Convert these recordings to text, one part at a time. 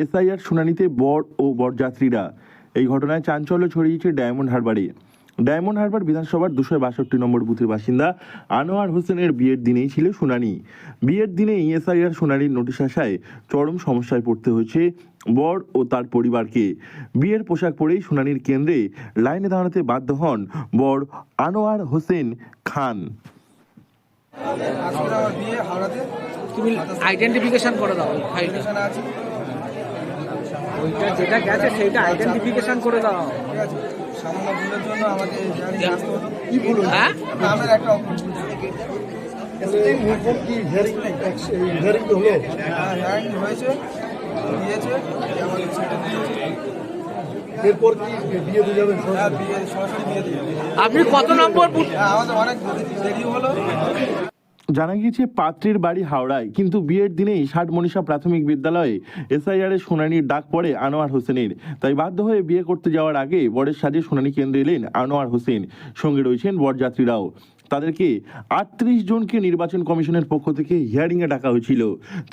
SIR শুনানিতে বর ও বরযাত্রীরা, এই ঘটনায় চাঞ্চল্য ছড়িয়েছে ডায়মন্ড হারবারে। ডায়মন্ড হারবার বিধানসভার 262 নম্বর বুথের বাসিন্দা আনোয়ার হোসেনের বিয়ের দিনেই ছিল শুনানি। বিয়ের দিনেই এসআইআর শুনানির নোটিশ আসায় চরম সমস্যায় পড়তে হয়েছে বর ও তার পরিবারকে। বিয়ের পোশাক পরেই শুনানির কেন্দ্রে লাইনে দাঁড়াতে বাধ্য হন বর আনোয়ার হোসেন খান। তুমি আইডেন্টিফিকেশন করে দাও ফাইলটা, ওইটা যেটা গেছে সেইটা আইডেন্টিফিকেশন করে দাও। ঠিক আছে, সামান্য ভুলের জন্য আমাকে আসতে হতো। কি ভুল? হ্যাঁ, নামের একটা হিয়ারিং হয়েছে, দিয়েছে, আমাদের সেটা দিয়েছে। এরপর কি বিয়ে দিয়ে যাবেন? হ্যাঁ, বিয়ে সরাসরি বিয়ে দিয়ে যাবে। আপনি কত নম্বর বুথ? হ্যাঁ, আমাদের অনেক দেরি হলো। জানা গিয়েছে পাত্রের বাড়ি হাওড়ায়, কিন্তু বিয়ের দিনেই ষাট মনীষা প্রাথমিক বিদ্যালয়ে এসআইআর এর শুনানির ডাক পড়ে আনোয়ার হোসেনের। তাই বাধ্য হয়ে বিয়ে করতে যাওয়ার আগে বরের সাজে শুনানি কেন্দ্রে এলেন আনোয়ার হোসেন। সঙ্গে রয়েছেন বরযাত্রীরাও। তাদেরকে 38 জনকে নির্বাচন কমিশনের পক্ষ থেকে হিয়ারিংয়ে ডাকা হয়েছিল।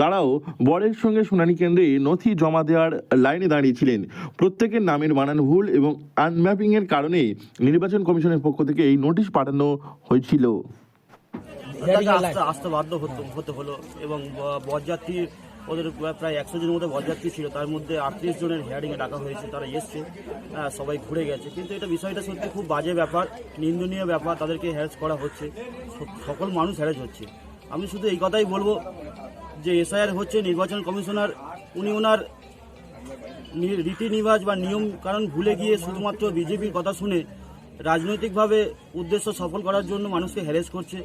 তারাও বরের সঙ্গে শুনানি কেন্দ্রে নথি জমা দেওয়ার লাইনে দাঁড়িয়েছিলেন। প্রত্যেকের নামের বানান ভুল এবং আনম্যাপিংয়ের কারণে নির্বাচন কমিশনের পক্ষ থেকে এই নোটিশ পাঠানো হয়েছিল। আসতে বাধ্য হতে হলো এবং বরযাত্রী, ওদের প্রায় 100 জনের মধ্যে বরযাত্রী ছিল, তার মধ্যে 38 জনের হিয়ারিংয়ে ডাকা হয়েছে। তারা এসছে, সবাই ঘুরে গেছে, কিন্তু এটা বিষয়টা সত্যি খুব বাজে ব্যাপার, নিন্দনীয় ব্যাপার। তাদেরকে হ্যারাস করা হচ্ছে, সকল মানুষ হ্যারাস হচ্ছে। আমি শুধু এই কথাই বলবো যে এসআইআর হচ্ছে নির্বাচন কমিশনার, উনি ওনার রীতি নিবাজ বা নিয়ম কারণ ভুলে গিয়ে শুধুমাত্র বিজেপির কথা শুনে রাজনৈতিকভাবে উদ্দেশ্য সফল করার জন্য মানুষকে হ্যারাস করছে।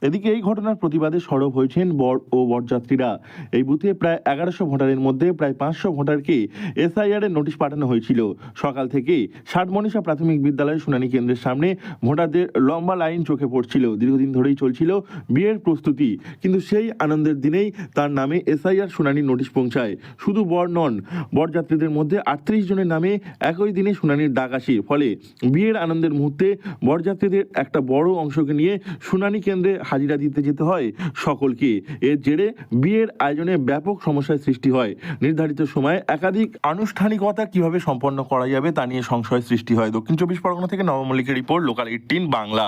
এদিকে এই ঘটনার প্রতিবাদে সরব হয়েছেন বর ও বরযাত্রীরা। এই বুথে প্রায় 1100 ভোটারের মধ্যে প্রায় 500 ভোটারকে এসআইআর এর নোটিশ পাঠানো হয়েছিল। সকাল থেকে ষাট মনীষা প্রাথমিক বিদ্যালয়ের শুনানি কেন্দ্রের সামনে ভোটারদের লম্বা লাইন চোখে পড়ছিল। দীর্ঘদিন ধরেই চলছিল বিয়ের প্রস্তুতি, কিন্তু সেই আনন্দের দিনেই তার নামে এসআইআর শুনানির নোটিশ পৌঁছায়। শুধু বর নন, বরযাত্রীদের মধ্যে 38 জনের নামে একই দিনে শুনানির ডাক আসে। ফলে বিয়ের আনন্দের মুহূর্তে বরযাত্রীদের একটা বড় অংশকে নিয়ে শুনানি কেন্দ্রে হাজিরা দিতে যেতে হয় সকলকে। এর জেরে বিয়ের আয়োজনে ব্যাপক সমস্যার সৃষ্টি হয়। নির্ধারিত সময়ে একাধিক আনুষ্ঠানিকতা কিভাবে সম্পন্ন করা যাবে তা নিয়ে সংশয় সৃষ্টি হয়। দক্ষিণ 24 পরগনা থেকে নবম মল্লিকের রিপোর্ট, লোকাল 18 বাংলা।